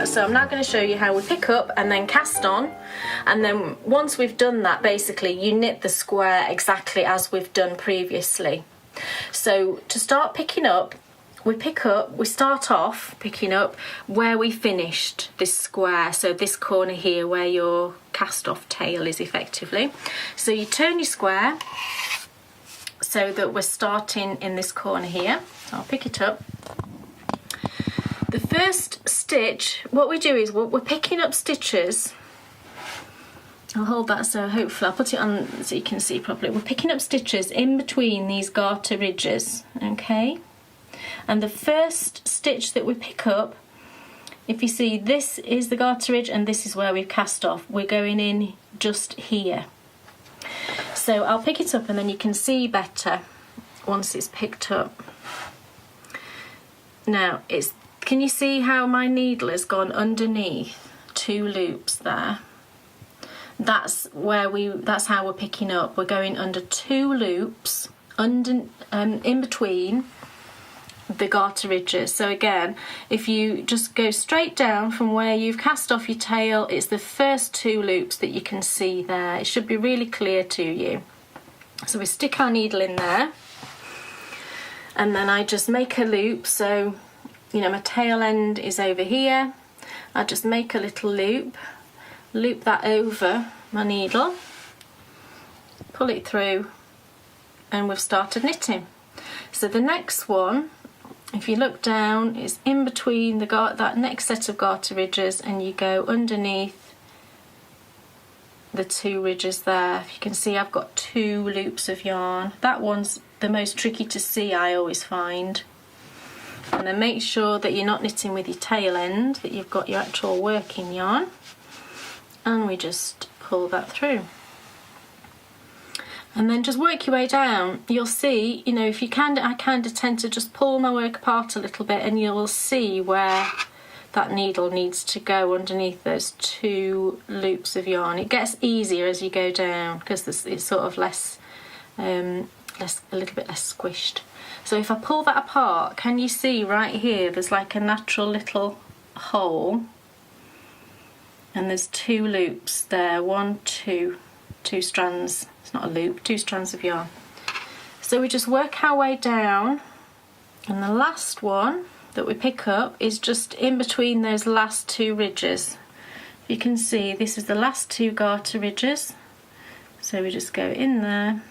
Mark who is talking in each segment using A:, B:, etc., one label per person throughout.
A: Right, so I'm now going to show you how we pick up and then cast on, and then once we've done that, basically you knit the square exactly as we've done previously. So to start picking up, we start off picking up where we finished this square, so this corner here where your cast off tail is effectively. So you turn your square so that we're starting in this corner here. So I'll pick it up. The first stitch, what we do is we're picking up stitches. I'll hold that so hopefully I'll put it on so you can see properly. We're picking up stitches in between these garter ridges, okay? And the first stitch that we pick up, if you see, this is the garter ridge and this is where we've cast off. We're going in just here. So I'll pick it up and then you can see better once it's picked up. Now, can you see how my needle has gone underneath 2 loops there? That's how we're picking up. We're going under 2 loops in between the garter ridges. So again, if you just go straight down from where you've cast off your tail, it's the first 2 loops that you can see there. It should be really clear to you. So we stick our needle in there and then I just make a loop. So, you know, my tail end is over here. I just make a little loop that over my needle, pull it through, and we've started knitting. So the next one, if you look down, is in between that next set of garter ridges, and you go underneath the 2 ridges there. If you can see, I've got 2 loops of yarn. That one's the most tricky to see, I always find. And then make sure that you're not knitting with your tail end, that you've got your actual working yarn, and we just pull that through. And then just work your way down. You'll see, you know, if you can, I kind of tend to just pull my work apart a little bit, and you'll see where that needle needs to go underneath those 2 loops of yarn. It gets easier as you go down because it's sort of a little bit less squished. So if I pull that apart, can you see right here there's like a natural little hole, and there's 2 loops there, 1, 2 strands. It's not a loop, 2 strands of yarn. So we just work our way down, and the last one that we pick up is just in between those last 2 ridges. You can see this is the last 2 garter ridges, so we just go in there.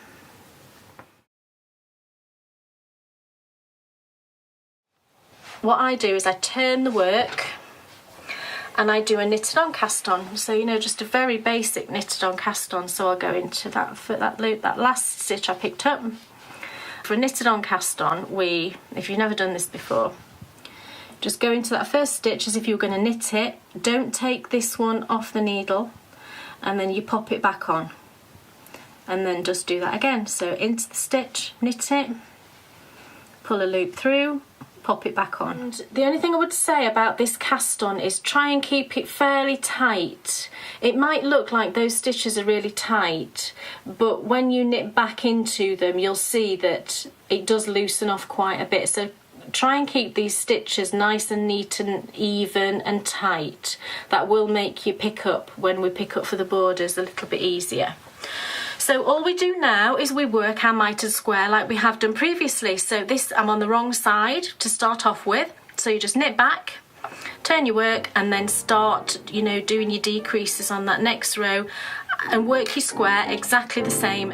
A: What I do is I turn the work and I do a knitted on cast on. So, you know, just a very basic knitted on cast on. So I'll go into that loop, that last stitch I picked up. For a knitted on cast on, if you've never done this before, just go into that first stitch as if you were going to knit it. Don't take this one off the needle, and then you pop it back on. And then just do that again. So into the stitch, knit it, pull a loop through, pop it back on. And the only thing I would say about this cast on is try and keep it fairly tight. It might look like those stitches are really tight, but when you knit back into them, you'll see that it does loosen off quite a bit. So try and keep these stitches nice and neat and even and tight. That will make you pick up, when we pick up for the borders, a little bit easier. So all we do now is we work our mitered square like we have done previously. So this, I'm on the wrong side to start off with. So you just knit back, turn your work, and then start, you know, doing your decreases on that next row and work your square exactly the same.